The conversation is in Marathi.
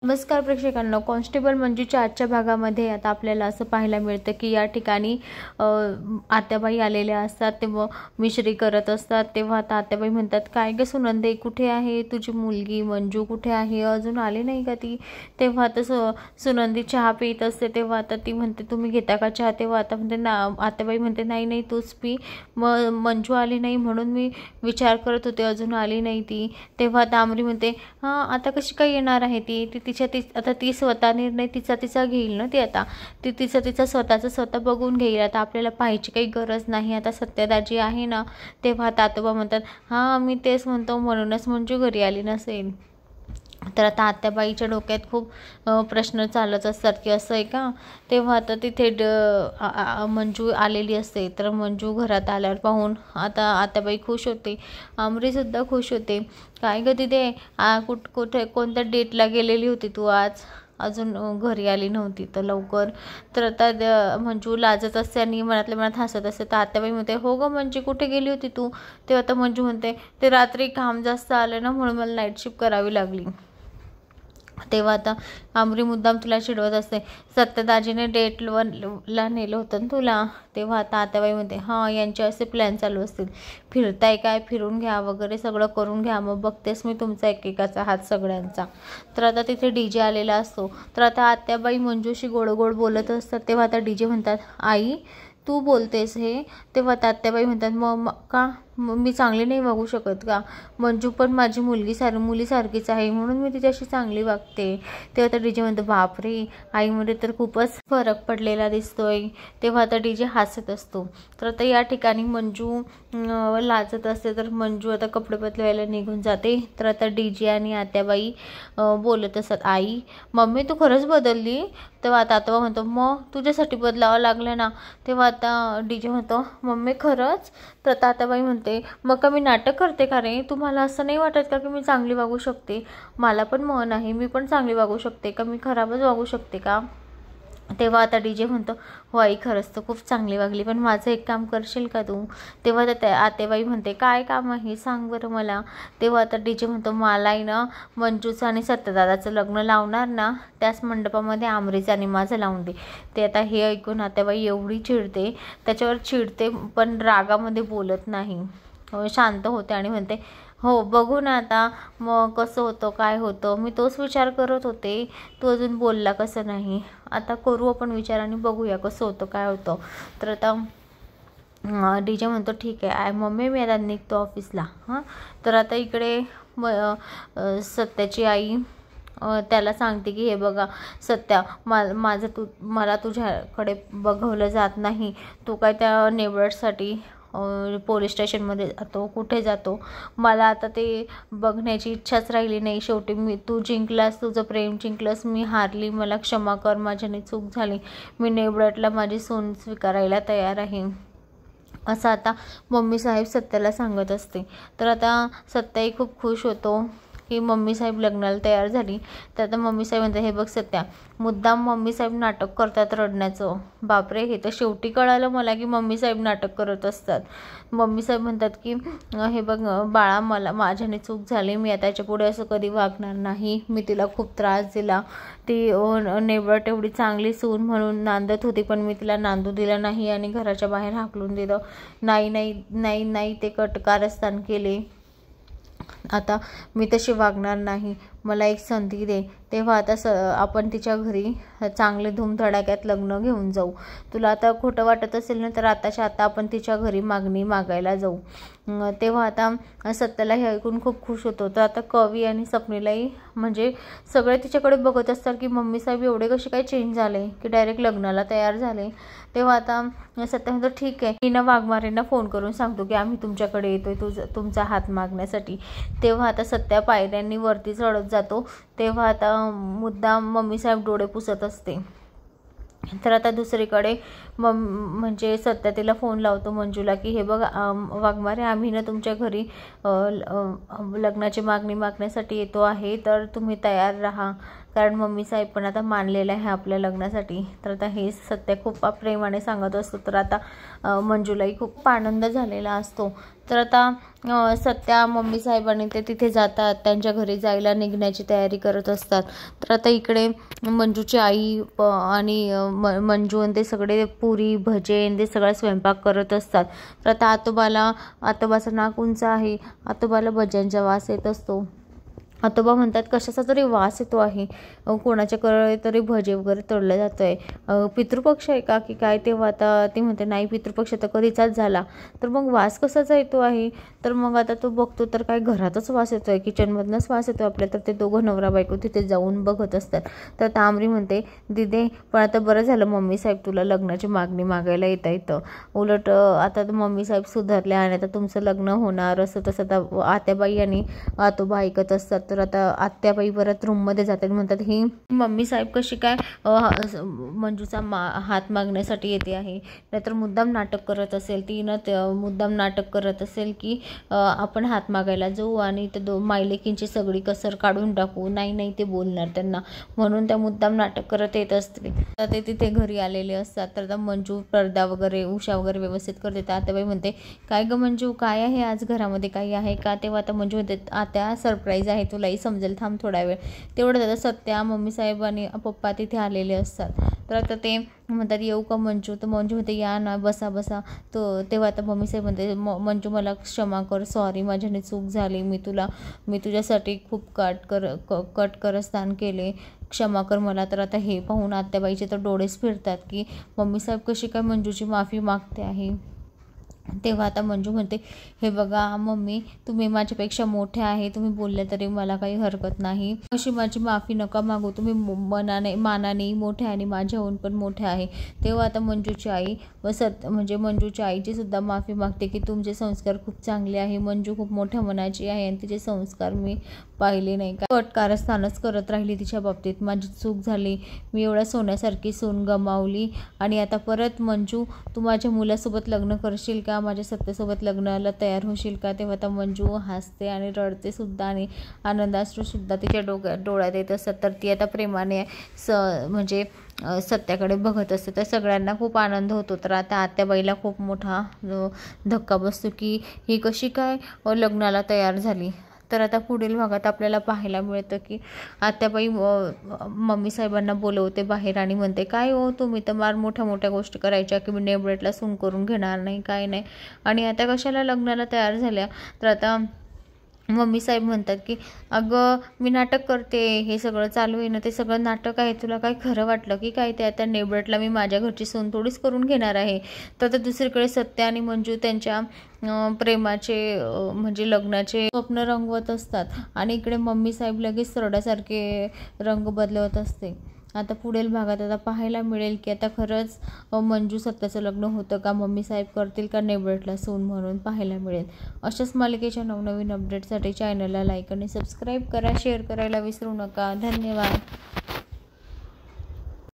नमस्कार प्रेक्षकांना, कॉन्स्टेबल मंजूच्या आजच्या भागामध्ये आता आपल्याला असं पाहायला मिळतं की या ठिकाणी आत्याबाई आलेल्या असतात, तेव्हा मिश्री करत असतात. तेव्हा आता आत्याबाई म्हणतात, काय ग सुनंदे, कुठे आहे तुझी मुलगी मंजू, कुठे आहे, अजून आली नाही का ती? तेव्हा आता सुनंदी चहा पित असते. तेव्हा आता ती म्हणते, तुम्ही घेता का चहा? तेव्हा आता म्हणते ना, आत्याबाई म्हणते, नाही नाही तूच पी, मंजू आली नाही म्हणून मी विचार करत होते, अजून आली नाही ती. तेव्हा आता आमरी म्हणते, हां आता कशी काय येणार आहे ती आता ती स्वतः निर्णय तिचा घेईल ना, ती आता तिचा स्वतः बघून घेईल. आता आपल्याला पाहायची काही गरज नाही. आता सत्यदाजी आहे ना. तेव्हा तातोबा म्हणतात, हां मी तेच म्हणतो, म्हणूनच मंजू घरी आली नसेल. तर आता आत्याबाईच्या डोक्यात खूप प्रश्न चालत असतात की असं आहे का. तेव्हा आता तिथे मंजू आलेली असते. तर मंजू घरात आल्यावर पाहून आता आत्याबाई खुश होते, आमरीसुद्धा खुश होते. काय ग तिथे कुठे कोणत्या डेटला गेलेली होती तू, आज अजून घरी आली नव्हती तर लवकर. तर आता मंजू लाजत असते आणि मनातल्या मनात हसत असते. तर आत्याबाई म्हणते, हो ग मंजू कुठे गेली होती तू? तेव्हा आता मंजू म्हणते, ते रात्री काम जास्त आलं ना, म्हणून मला नाईट शिफ्ट करावी लागली. तेव्हा आता आमरी मुद्दाम तुला चिडवत असते, सत्यदाजीने डेटला नेलं होतं ना तुला. तेव्हा आता आत्याबाई म्हणते, हां यांचे असे प्लॅन चालू असतील, फिरताय काय, फिरून घ्या वगैरे सगळं करून घ्या, मग बघतेस मी तुमचा एकेकाचा हात सगळ्यांचा. तर आता तिथे डीजे आलेला असतो. तर आता आत्याबाई मंजूशी गोड बोलत असतात. तेव्हा आता डीजे म्हणतात, आई तू बोलतेस हे? तेव्हा तात्याबाई म्हणतात, मग का मी चांगली नाही वागू शकत का? मंजू पण माझी मुलीसारखीच आहे, म्हणून मी तिच्याशी चांगली वागते. तेव्हा आता डीजे म्हणतो, बापरे आईमध्ये तर खूपच फरक पडलेला दिसतोय. तेव्हा आता डीजे हसत असतो. तर आता या ठिकाणी मंजू लाजत असते. तर मंजू आता कपडे बदलवायला निघून जाते. तर आता डीजे आणि आत्याबाई बोलत असतात, आई मम्मी तू खरंच बदलली? तेव्हा आता आत्याबा म्हणतो, मग तुझ्यासाठी बदलावं लागलं ना. तेव्हा आता डीजे म्हणतो, मम्मी खरंच? तर आता आत्याबाई म्हणते, मग का मी नाटक करते का रे? तुम्हाला असं नाही वाटत का की मी चांगली वागू शकते? मला पण मन आहे, मी पण चांगली वागू शकते का, मी खराबच वागू शकते का? तेव्हा आता डीजे म्हणतो, हो आई खरंच तर खूप चांगली वागली, पण माझं एक काम करशील का तू? तेव्हा त्या आत्याबाई म्हणते, काय काम आहे सांग बरं मला. तेव्हा आता डीजे म्हणतो, मला आहे ना मंजूचं आणि सत्यदादाचं लग्न लावणार ना, त्याच मंडपामध्ये आमरीचं आणि माझं लावून दे. ते आता हे ऐकून आत्याबाई एवढी चिडते, त्याच्यावर चिडते पण रागामध्ये बोलत नाही, शांत होते आणि म्हणते, हो बघू ना आता मग कसं होतं काय होतं, मी तोच विचार करत होते, तू अजून बोलला कसं नाही. आता करू आपण विचार आणि बघूया कसं होतं काय होतं. तर आता डीजे म्हणतो, ठीक आहे मम्मी मी आता निघतो ऑफिसला. हां तर आता इकडे सत्याची आई त्याला सांगते की, हे बघा सत्या, मला तुझ्याकडे बघवलं जात नाही, तू काय त्या नेबरसाठी पोलीस स्टेशनमध्ये जातो, कुठे जातो, मला आता ते बघण्याची इच्छाच राहिली नाही. शेवटी तू जिंकलास, तुझं प्रेम जिंकलंस, मी हारली, मला क्षमा कर, माझ्याने चूक झाली, मी नेबरटला माझी सून स्वीकारायला तयार आहे, असं आता मम्मी साहेब सत्याला सांगत असते. तर आता सत्याही खूप खुश होतो की मम्मी साहेब लग्नाला तयार झाली. तर आता मम्मी साहेब म्हणतात, हे बघ सत्या, मुद्दाम मम्मी साहेब नाटक करतात रडण्याचं. बापरे, हे तर शेवटी कळालं मला की मम्मी साहेब नाटक करत असतात. मम्मी साहेब म्हणतात की, हे बघ बाळा, माझ्याने चूक झाली, मी आता याच्यापुढे असं कधी वागणार नाही, मी तिला खूप त्रास दिला, ती नेबरट एवढी चांगली सून म्हणून नांदत होती, पण मी तिला नांदू दिलं नाही आणि घराच्या बाहेर हाकलून दिलं. नाही ते कारस्थान केले, आता मी तशी वागणार नाही, मला एक संधी दे. तेव्हा आता आपण तिच्या घरी चांगले धूमधडाक्यात लग्न घेऊन जाऊ. तुला आता खोटं वाटत असेल ना, तर आताच्या आता आपण तिच्या घरी मागणी मागायला जाऊ. तेव्हा आता सत्याला हे ऐकून खूप खुश होतो. तर आता कवी आणि स्वप्नीलाही म्हणजे सगळे तिच्याकडे बघत असतात की मम्मी साहेब एवढे कसे काय चेंज झाले की डायरेक्ट लग्नाला तयार झाले. तेव्हा आता सत्या म्हणतो, ठीक आहे, मीना वाघमारेंना फोन करून सांगतो की आम्ही तुमच्याकडे येतोय तुमचा हात मागण्यासाठी. तेव्हा आता सत्या पायऱ्यांनी वरती चढत जातो. तेव्हा आता मुद्दाम मम्मी साहेब डोळे पुसत असते. तर आता दुसरीकडे म्हणजे सत्या तिला फोन लावतो मंजूला की, हे बघ वाघमारे, आम्ही ना तुमच्या घरी लग्नाची मागणी मागण्यासाठी येतो आहे, तर तुम्ही तयार राहा, कारण मम्मी साहेब पण आता मानलेलं आहे आपल्या लग्नासाठी. तर आता हे सत्या खूप प्रेमाने सांगत असतो. तर आता मंजूलाही खूप आनंद झालेला असतो. तर आता सत्या मम्मी साहेबांनी ते तिथे जातात, त्यांच्या घरी जायला निघण्याची तयारी करत असतात. तर आता इकडे मंजूची आई आणि मंजू आणि ते सगळे पुरी भजे ते सगळा स्वयंपाक करत असतात. तर आता आतोबाचं नाक उंच आहे, आतोबाला भज्यांचा वास येत असतो. आतोबा म्हणतात कशाचा तरी वास येतो आहे, कोणाच्या कडे तरी भजे वगैरे तळलं जातं आहे, पितृपक्ष आहे का की काय. तेव्हा आता ती म्हणते नाही, पितृपक्ष तर कधीचाच झाला, तर मग वास कसाचा येतो आहे. तर मग आता तो बघतो तर काय घरातच वास येतो आहे, किचनमधनंच वास येतो आपल्या. तर ते दोघं नवरा बायको तिथे जाऊन बघत असतात. तर तांबरी म्हणते दिदे पण आता बरं झालं मम्मी साहेब तुला लग्नाची मागणी मागायला येतं, उलट आता मम्मी साहेब सुधारल्या आणि आता तुमचं लग्न होणार असं तसं. आता आत्याबाई आणि आतोबा ऐकत असतात. तर आता आत्याबाई परत रूममध्ये जातात, म्हणतात ही मम्मी साहेब कशी काय मंजूचा हात मागण्यासाठी येते आहे, नाहीतर मुद्दाम नाटक करत असेल, ती मुद्दाम नाटक करत असेल की आपण हात मागायला जाऊ आणि ते मायलेकींची सगळी कसर काढून टाकू. नाही ते बोलणार त्यांना, म्हणून त्या मुद्दाम नाटक करत येत असते. तर ते तिथे घरी आलेले असतात. तर आता मंजू पडदा वगैरे उषा वगैरे व्यवस्थित करते. तर आत्याबाई म्हणते काय ग मंजू काय आहे आज घरामध्ये, काही आहे का. तेव्हा आता मंजू म्हणते आत्या सरप्राईज आहे, तुलाही समजेल, थांब थोडा वेळ. तेवढं आता सत्या मम्मी साहेब आणि पप्पा तिथे आलेले असतात. तर आता ते म्हणतात येऊ का मंजू. तर मंजू म्हणते या ना, बसा. तो तेव्हा आता मम्मी साहेब म्हणते मंजू मला क्षमा कर, सॉरी माझ्याने चूक झाली, मी तुझ्यासाठी खूप कटकरस्थान केले, क्षमा कर मला. तर आता हे पाहून आत्याबाईचे तर डोळेच फिरतात की मम्मी साहेब कशी काय मंजूची माफी मागते आहे. तेव्हा आता मंजू म्हणते हे बघा मम्मी, तुम्ही माझ्यापेक्षा मोठे आहे, तुम्ही बोलले तरी मला काही हरकत नाही, अशी माझी माफी नका मागू, तुम्ही मानाने मोठे आणि माझ्याहून पण मोठे आहे. तेव्हा आता मंजूची आई म्हणजे मंजूच्या आईची सुद्धा माफी मागते की तुमचे संस्कार खूप चांगले आहे, मंजू खूप मोठ्या मनाची आहे आणि तिचे संस्कार मी पाहिले नाही का, कटकारस्थानच करत राहिली तिच्या बाबतीत, माझी चूक झाली, मी एवढ्या सोन्यासारखी सून गमावली आणि आता परत मंजू तू माझ्या मुलासोबत लग्न करशील का, माझ्या सत्यासोबत लग्नाला तयार होशील का. तेव्हा आता मंजू हसते आणि रडते सुद्धा आणि आनंदाश्रूसुद्धा तिच्या डोळ्यात येत असतात. तर ती आता प्रेमाने म्हणजे सत्याकडे बघत असते. तर सगळ्यांना खूप आनंद होतो. तर आता आत्याबाईला खूप मोठा धक्का बसतो की ही कशी काय लग्नाला तयार झाली. तर आता पुढील भागात आपल्याला पाहायला मिळतं की आत्याबाई मम्मी साहेबांना बोलवते बाहेर आणि म्हणते काय हो तुम्ही तर फार मोठ्या गोष्टी करायच्या की मी नेबरेटला सून करून घेणार नाही, काय नाही, आणि आता कशाला लग्नाला तयार झाल्या. तर आता मम्मी साहेब म्हणतात की अगं मी नाटक करते, हे सगळं चालू आहे ना ते सगळं नाटक आहे, तुला काय खरं वाटलं की काय, ते आता नेबरेटला मी माझ्या घरची सून थोडीच करून घेणार आहे. तर आता दुसरीकडे सत्या आणि मंजू त्यांच्या प्रेमाचे म्हणजे लग्नाचे स्वप्न रंगवत असतात आणि इकडे मम्मी साहेब लगेच सरड्यासारखे रंग बदलवत असते. आता पुढील भागात आता पाहायला मिळेल की आता खरंच मंजू सत्याचं लग्न होतं का, मम्मी साहेब करतील का नेबरेटला सून म्हणून पाहायला मिळेल. अशाच मालिकेच्या नवनवीन अपडेटसाठी चॅनलला लाईक आणि सबस्क्राईब करा, शेअर करायला विसरू नका. धन्यवाद.